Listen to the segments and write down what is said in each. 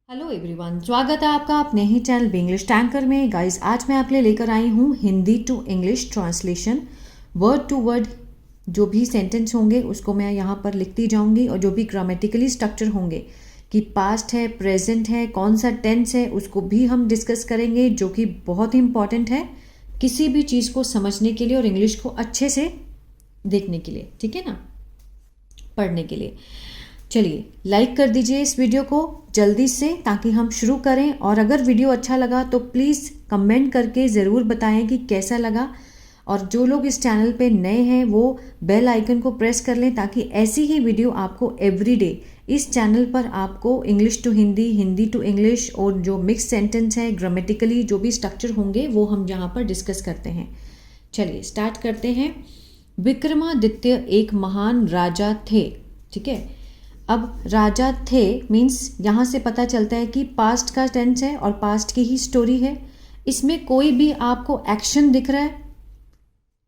Hello everyone, स्वागत है आपका अपने ही चैनल इंग्लिश टैंकर में। गाइस, आज मैं आपके लिए लेकर आई हूँ Hindi to English translation. Word to word जो भी सेंटेंस होंगे उसको मैं यहाँ पर लिखती जाऊँगी, और जो भी ग्रामेटिकली स्ट्रक्चर होंगे कि पास्ट है, प्रेजेंट है, कौन सा टेंस है, उसको भी हम डिस्कस करेंगे, जो कि बहुत ही इंपॉर्टेंट है किसी भी चीज़ को समझने के लिए और इंग्लिश को अच्छे से देखने के लिए, ठीक है ना, पढ़ने के लिए। चलिए लाइक कर दीजिए इस वीडियो को जल्दी से, ताकि हम शुरू करें। और अगर वीडियो अच्छा लगा तो प्लीज़ कमेंट करके ज़रूर बताएं कि कैसा लगा। और जो लोग इस चैनल पे नए हैं वो बेल आइकन को प्रेस कर लें, ताकि ऐसी ही वीडियो आपको एवरीडे इस चैनल पर आपको English to Hindi, Hindi to English, और जो मिक्स सेंटेंस है, ग्रामेटिकली जो भी स्ट्रक्चर होंगे वो हम यहाँ पर डिस्कस करते हैं। चलिए स्टार्ट करते हैं। विक्रमादित्य एक महान राजा थे, ठीक है। अब राजा थे मीन्स यहाँ से पता चलता है कि पास्ट का टेंस है और पास्ट की ही स्टोरी है। इसमें कोई भी आपको एक्शन दिख रहा है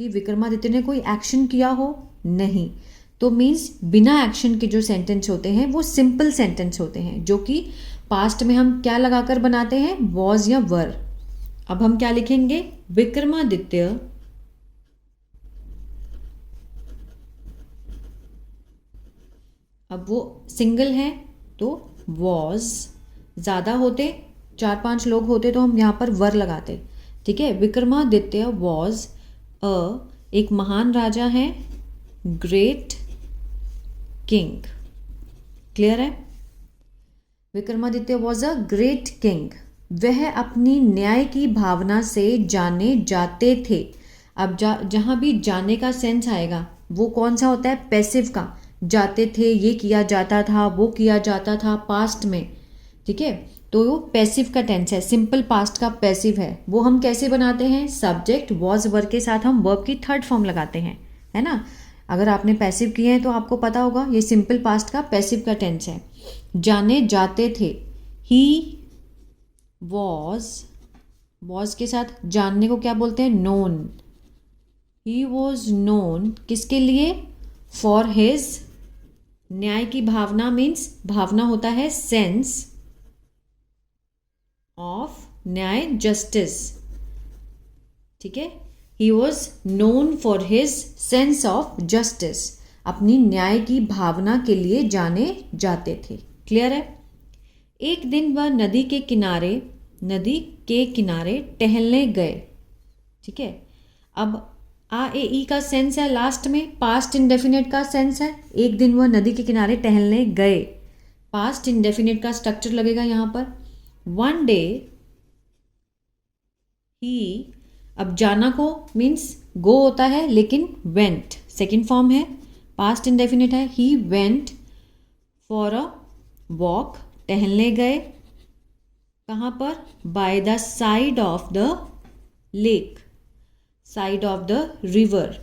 कि विक्रमादित्य ने कोई एक्शन किया हो? नहीं। तो मीन्स बिना एक्शन के जो सेंटेंस होते हैं वो सिंपल सेंटेंस होते हैं, जो कि पास्ट में हम क्या लगाकर बनाते हैं? वॉज या वर। अब हम क्या लिखेंगे? विक्रमादित्य अब वो सिंगल है तो वॉज, ज़्यादा होते 4-5 लोग होते तो हम यहाँ पर वर लगाते, ठीक है। विक्रमादित्य वॉज एक महान राजा है, ग्रेट किंग। क्लियर है? Vikramaditya was a great king. वह अपनी न्याय की भावना से जाने जाते थे। अब जहाँ भी जाने का सेंस आएगा वो कौन सा होता है? पैसिव का। जाते थे, ये किया जाता था, वो किया जाता था पास्ट में, ठीक है। तो वो पैसिव का टेंस है, सिंपल पास्ट का पैसिव है। वो हम कैसे बनाते हैं? सब्जेक्ट वॉज वर्ब के साथ हम वर्ब की थर्ड फॉर्म लगाते हैं, है ना। अगर आपने पैसिव किए हैं तो आपको पता होगा ये सिंपल पास्ट का पैसिव का टेंस है। जाने जाते थे, ही वॉज के साथ जानने को क्या बोलते हैं? नोन। ही वॉज नोन किसके लिए? फॉर हिज न्याय की भावना मीन्स भावना होता है सेंस ऑफ न्याय, जस्टिस, ठीक है। He was known for his sense of justice, अपनी न्याय की भावना के लिए जाने जाते थे। क्लियर है? एक दिन वह नदी के किनारे टहलने गए, ठीक है। अब आ ए ई का सेंस है लास्ट में, पास्ट इंडेफिनिट का सेंस है। एक दिन वह नदी के किनारे टहलने गए, पास्ट इंडेफिनिट का स्ट्रक्चर लगेगा यहाँ पर। वन डे ही, अब जाना को मीन्स गो होता है, लेकिन वेंट सेकेंड फॉर्म है, पास्ट इंडेफिनिट है। He went for a walk, टहलने गए। कहाँ पर? By the side of the lake, side of the river,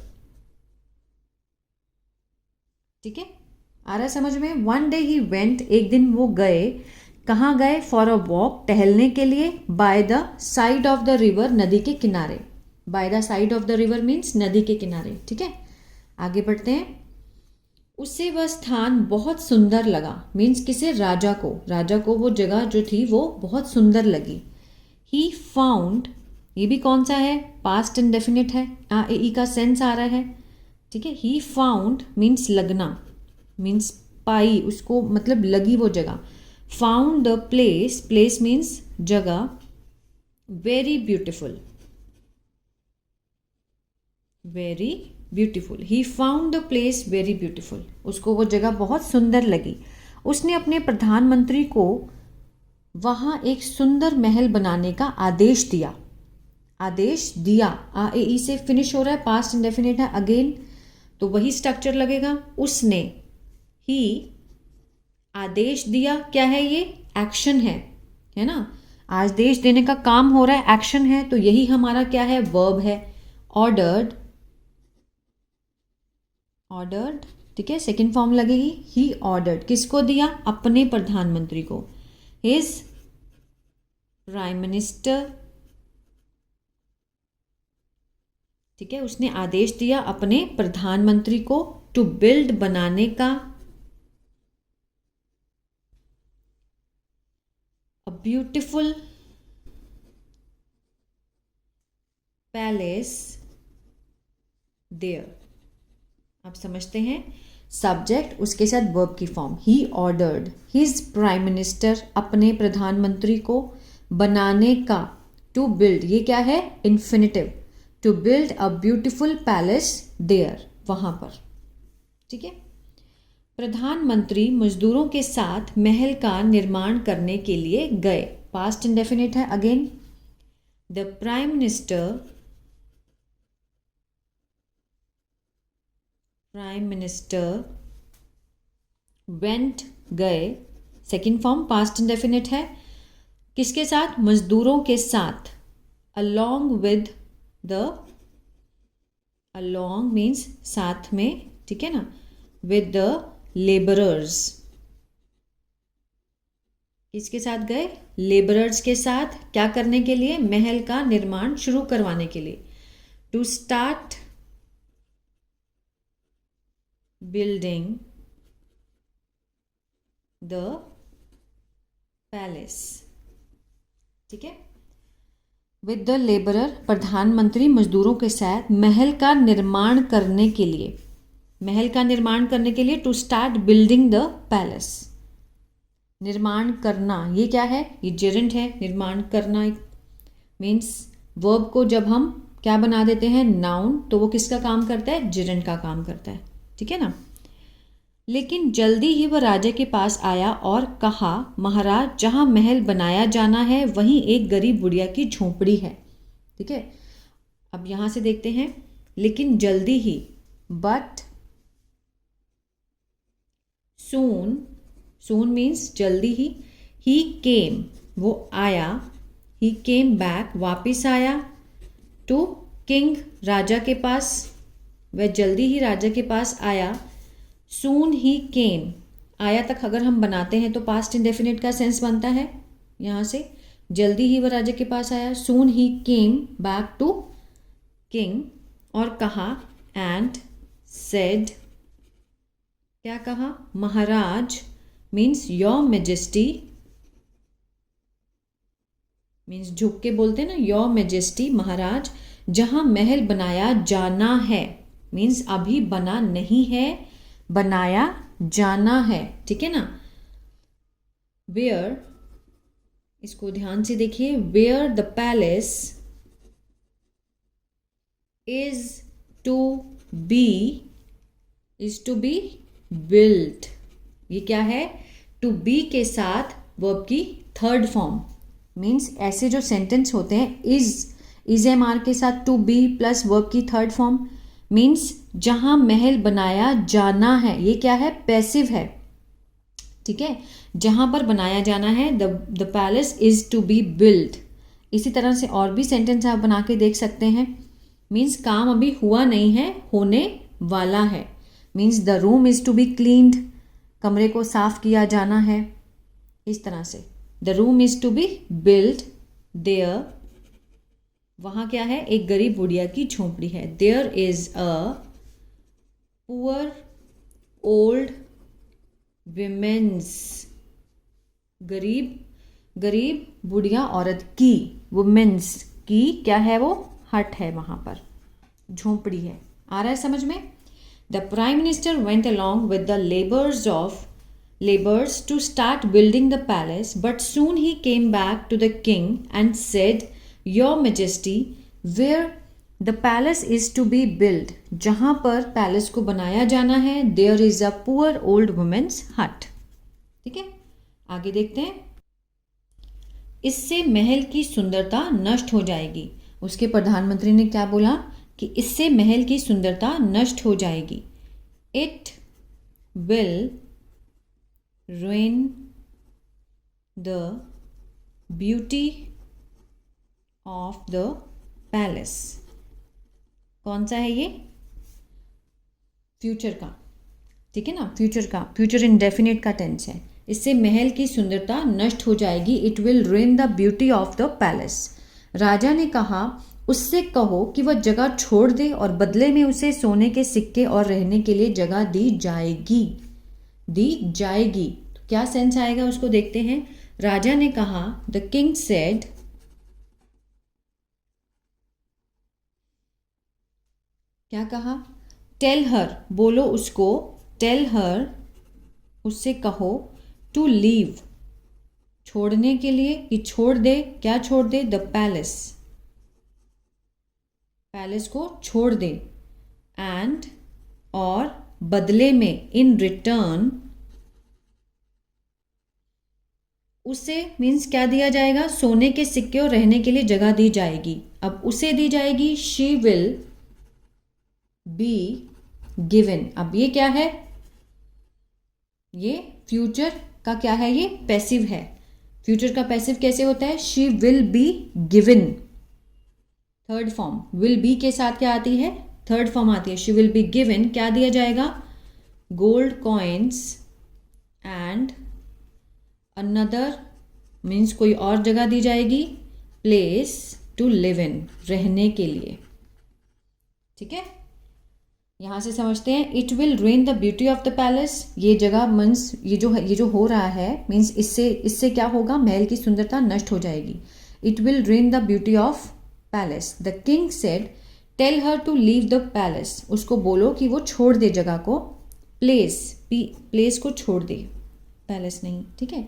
ठीक है। आ रहा है समझ में? वन डे ही वेंट, एक दिन वो गए। कहाँ गए? फॉर अ वॉक, टहलने के लिए। By the side of the river, नदी के किनारे। By the side of the river means नदी के किनारे, ठीक है। आगे बढ़ते हैं। उसे वह स्थान बहुत सुंदर लगा, मीन्स किसे? राजा को वो जगह जो थी वो बहुत सुंदर लगी। ही फाउंड, ये भी कौन सा है? पास्ट इंडेफिनिट है, आ ए ई का सेंस आ रहा है, ठीक है। ही फाउंड मीन्स लगना, मीन्स पाई, उसको मतलब लगी वो जगह। फाउंड द प्लेस मीन्स जगह, very beautiful, he found the place very beautiful, उसको वो जगह बहुत सुंदर लगी। उसने अपने प्रधानमंत्री को वहाँ एक सुंदर महल बनाने का आदेश दिया। आ ए ई से फिनिश हो रहा है, पास्ट इंडेफिनिट है अगेन, तो वही स्ट्रक्चर लगेगा। उसने, ही, आदेश दिया, क्या है ये? एक्शन है ना। आदेश देने का काम हो रहा है, एक्शन है, तो यही हमारा क्या है? वर्ब है। ऑर्डर्ड, ठीक है, सेकेंड फॉर्म लगेगी। ही ऑर्डर्ड, किसको दिया? अपने प्रधानमंत्री को। हिज प्राइम मिनिस्टर, ठीक है, उसने आदेश दिया अपने प्रधानमंत्री को टू बिल्ड, बनाने का, ब्यूटिफुल पैलेस देयर। आप समझते हैं, सब्जेक्ट उसके साथ वर्ब की form. He ordered his prime minister, अपने प्रधानमंत्री को बनाने का, टू बिल्ड, ये क्या है, infinitive, to build a beautiful palace there, वहां पर। ठीक है। प्रधानमंत्री मजदूरों के साथ महल का निर्माण करने के लिए गए, पास्ट इंडेफिनिट है again. The prime minister went, गए, सेकेंड फॉर्म पास्ट इंडेफिनिट है। किसके साथ, मजदूरों के साथ। Along with the, along means साथ में, ठीक है ना, विद द लेबरर्स। किसके साथ गए, लेबरर्स के साथ, क्या करने के लिए, महल का निर्माण शुरू करवाने के लिए। To start building the palace. ठीक है। विद द लेबरर, प्रधानमंत्री मजदूरों के साथ महल का निर्माण करने के लिए, महल का निर्माण करने के लिए, to start building the palace. निर्माण करना, ये क्या है, ये जेरेंट है। निर्माण करना मीन्स वर्ब को जब हम क्या बना देते हैं, नाउन, तो वो किसका काम करता है, जेरेंट का काम करता है। ठीक है ना। लेकिन जल्दी ही वह राजा के पास आया और कहा, महाराज, जहां महल बनाया जाना है वहीं एक गरीब बुढ़िया की झोपड़ी है। ठीक है। अब यहां से देखते हैं, लेकिन जल्दी ही, बट सून, सून मीन्स जल्दी ही केम, वो आया, ही केम बैक, वापिस आया, टू किंग, राजा के पास, वह जल्दी ही राजा के पास आया। सून ही केम, आया तक अगर हम बनाते हैं तो पास्ट इंडेफिनिट का सेंस बनता है यहाँ से। जल्दी ही वह राजा के पास आया, सून ही केम बैक टू किंग, और कहा, एंड सेड, क्या कहा, महाराज मीन्स योर मेजेस्टी, मीन्स झुक के बोलते हैं ना, योर मेजेस्टी, महाराज, जहां महल बनाया जाना है, मीन्स अभी बना नहीं है, बनाया जाना है। ठीक है ना। वेयर, इसको ध्यान से देखिए, where the palace is to be built. ये क्या है, टू बी के साथ वर्ब की थर्ड फॉर्म। मीन्स ऐसे जो सेंटेंस होते हैं, इज एम आर के साथ टू बी प्लस वर्ब की थर्ड फॉर्म, मीन्स जहां महल बनाया जाना है, ये क्या है, पैसिव है। ठीक है। जहां पर बनाया जाना है, the palace is to be build. इसी तरह से और भी सेंटेंस आप बना के देख सकते हैं। मीन्स काम अभी हुआ नहीं है, होने वाला है। Means the room is to be cleaned, कमरे को साफ किया जाना है। इस तरह से the room is to be build there, वहां क्या है, एक गरीब बुढ़िया की झोंपड़ी है। There is a poor old womens, गरीब बुढ़िया औरत की, वुमेन्स की क्या है, वो हट है, वहां पर झोंपड़ी है। आ रहा है समझ में। The prime minister went along with the laborers to start building the palace, but soon he came back to the king and said, Your Majesty, where the palace is to be built, जहां पर palace को बनाया जाना है, there is a poor old woman's hut। ठीक है, आगे देखते हैं। इससे महल की सुंदरता नष्ट हो जाएगी। उसके प्रधानमंत्री ने क्या बोला कि इससे महल की सुंदरता नष्ट हो जाएगी। It will ruin the beauty of the palace। कौन सा है ये, फ्यूचर का, ठीक है ना, फ्यूचर का, फ्यूचर इंडेफिनिट का टेंस है। इससे महल की सुंदरता नष्ट हो जाएगी। It will ruin the beauty of the palace। राजा ने कहा, उससे कहो कि वह जगह छोड़ दे और बदले में उसे सोने के सिक्के और रहने के लिए जगह दी जाएगी। तो क्या सेंस आएगा उसको देखते हैं। राजा ने कहा, द किंग सेड, क्या कहा, टेल हर, बोलो उसको, टेल हर, उससे कहो, टू लीव, छोड़ने के लिए, कि छोड़ दे, क्या छोड़ दे, द पैलेस, पैलेस को छोड़ दे, एंड, और, बदले में, इन रिटर्न, उसे मीन्स क्या दिया जाएगा, सोने के सिक्के और रहने के लिए जगह दी जाएगी। अब उसे दी जाएगी, शी विल बी गिवन। अब ये क्या है, ये फ्यूचर का क्या है, ये पैसिव है। फ्यूचर का पैसिव कैसे होता है, she will be given, third form, will be के साथ क्या आती है, थर्ड फॉर्म आती है, शी विल बी गिवन, क्या दिया जाएगा, gold coins and another means कोई और जगह दी जाएगी, प्लेस टू लिव इन, रहने के लिए। ठीक है, यहां से समझते हैं, it will ruin the beauty of the palace, ये जगह मीन्स ये जो हो रहा है मीन्स इससे क्या होगा, महल की सुंदरता नष्ट हो जाएगी। It will ruin the beauty of palace. The king said, tell her to leave the palace, उसको बोलो कि वो छोड़ दे जगह को, प्लेस को छोड़ दे, पैलेस नहीं। ठीक है,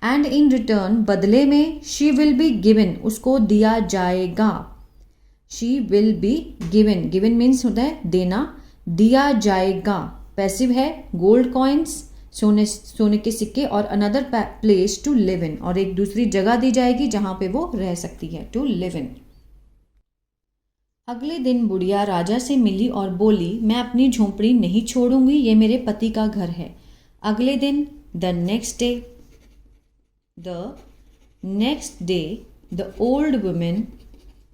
एंड इन रिटर्न, बदले में, शी विल बी गिवन, उसको दिया जाएगा, she will be given, given means होता है देना, दिया जाएगा, पैसिव है, गोल्ड कॉइन्स, सोने के सिक्के, और another place to live in, और एक दूसरी जगह दी जाएगी जहां पे वो रह सकती है, टू लिव इन। अगले दिन बुढ़िया राजा से मिली और बोली, मैं अपनी झोंपड़ी नहीं छोड़ूंगी, ये मेरे पति का घर है। अगले दिन, the next day, the next day, the old women,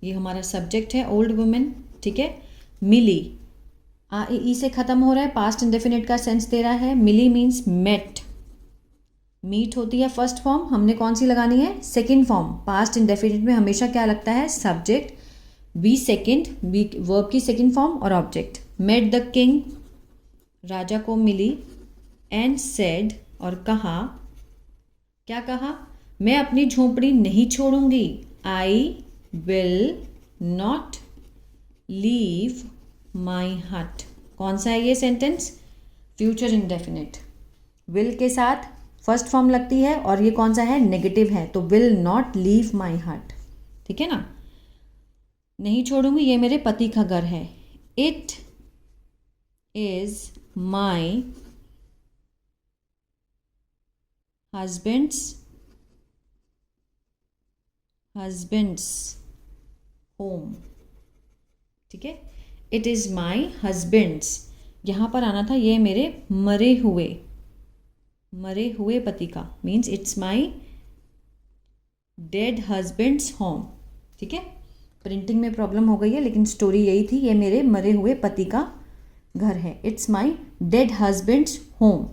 ये हमारा सब्जेक्ट है, ओल्ड वुमेन। ठीक है, मिली, ई से खत्म हो रहा है, पास्ट इंडेफिनिट का सेंस दे रहा है। मिली मीन्स मेट, मीट होती है फर्स्ट फॉर्म, हमने कौन सी लगानी है, सेकंड फॉर्म। पास्ट इंडेफिनिट में हमेशा क्या लगता है, subject, B second, B verb की सेकंड फॉर्म, और ऑब्जेक्ट। मेट द किंग, राजा को मिली, एंड सेड, और कहा, क्या कहा, मैं अपनी झोंपड़ी नहीं छोड़ूंगी, I will not leave my hut. कौन सा है ये सेंटेंस, फ्यूचर इंडेफिनिट, विल के साथ फर्स्ट फॉर्म लगती है, और ये कौन सा है, नेगेटिव है, तो विल नॉट लीव माई हट। ठीक है ना, नहीं छोड़ूंगी, ये मेरे पति का घर है। It is my husband's home. ठीक है, इट इज़ माई हस्बैंड्स, यहाँ पर आना था, ये मेरे मरे हुए पति का, means it's my dead husband's home. ठीक है, प्रिंटिंग में प्रॉब्लम हो गई है, लेकिन स्टोरी यही थी, ये मेरे मरे हुए पति का घर है, it's my dead husband's home.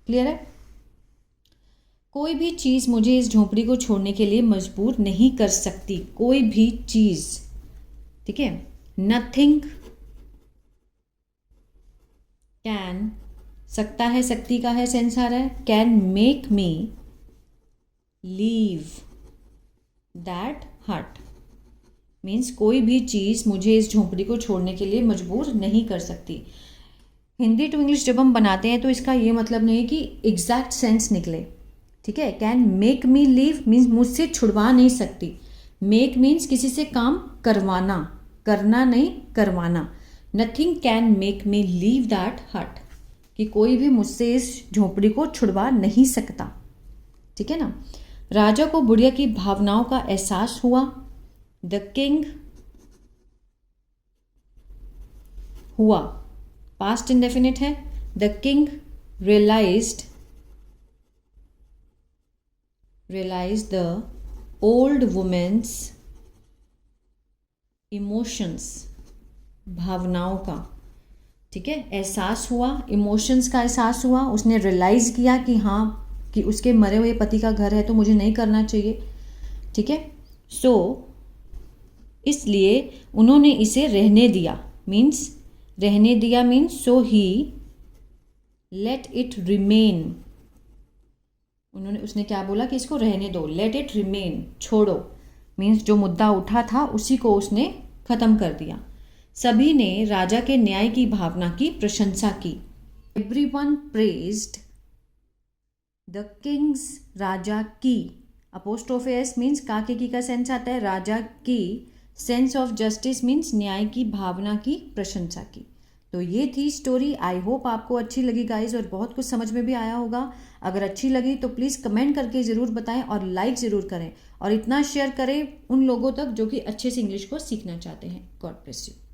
Clear है, कोई भी चीज़ मुझे इस झोंपड़ी को छोड़ने के लिए मजबूर नहीं कर सकती, कोई भी चीज़। ठीक है, नथिंग कैन, सकता है, सकती का है सेंस आ रहा है, can make me leave that हट, मीन्स कोई भी चीज़ मुझे इस झोंपड़ी को छोड़ने के लिए मजबूर नहीं कर सकती। हिंदी टू इंग्लिश जब हम बनाते हैं तो इसका ये मतलब नहीं कि एग्जैक्ट सेंस निकले। ठीक है, can make me leave means मुझसे छुड़वा नहीं सकती, मेक मीन्स किसी से काम करवाना, करना नहीं, करवाना। Nothing can make me leave that हट, कि कोई भी मुझसे इस झोंपड़ी को छुड़वा नहीं सकता। ठीक है ना, राजा को बुढ़िया की भावनाओं का एहसास हुआ, द किंग हुआ, पास्ट इंडेफिनिट है, the king realised the old women's emotions, भावनाओं का। ठीक है, एहसास हुआ, इमोशंस का एहसास हुआ, उसने रियलाइज़ किया कि हाँ, कि उसके मरे हुए पति का घर है तो मुझे नहीं करना चाहिए। ठीक है, सो इसलिए उन्होंने इसे रहने दिया, means so he let it remain, उसने क्या बोला कि इसको रहने दो, लेट इट रिमेन, छोड़ो, मीन्स जो मुद्दा उठा था उसी को उसने ख़त्म कर दिया। सभी ने राजा के न्याय की भावना की प्रशंसा की। एवरीवन प्रेज्ड द किंग्स, राजा की, अपोस्ट्रोफे एस मीन्स का के की का सेंस आता है, राजा की सेंस ऑफ जस्टिस मीन्स न्याय की भावना की प्रशंसा की। तो ये थी स्टोरी। आई होप आपको अच्छी लगी गाइज और बहुत कुछ समझ में भी आया होगा। अगर अच्छी लगी तो प्लीज़ कमेंट करके ज़रूर बताएं और लाइक ज़रूर करें और इतना शेयर करें उन लोगों तक जो कि अच्छे से इंग्लिश को सीखना चाहते हैं। God bless you.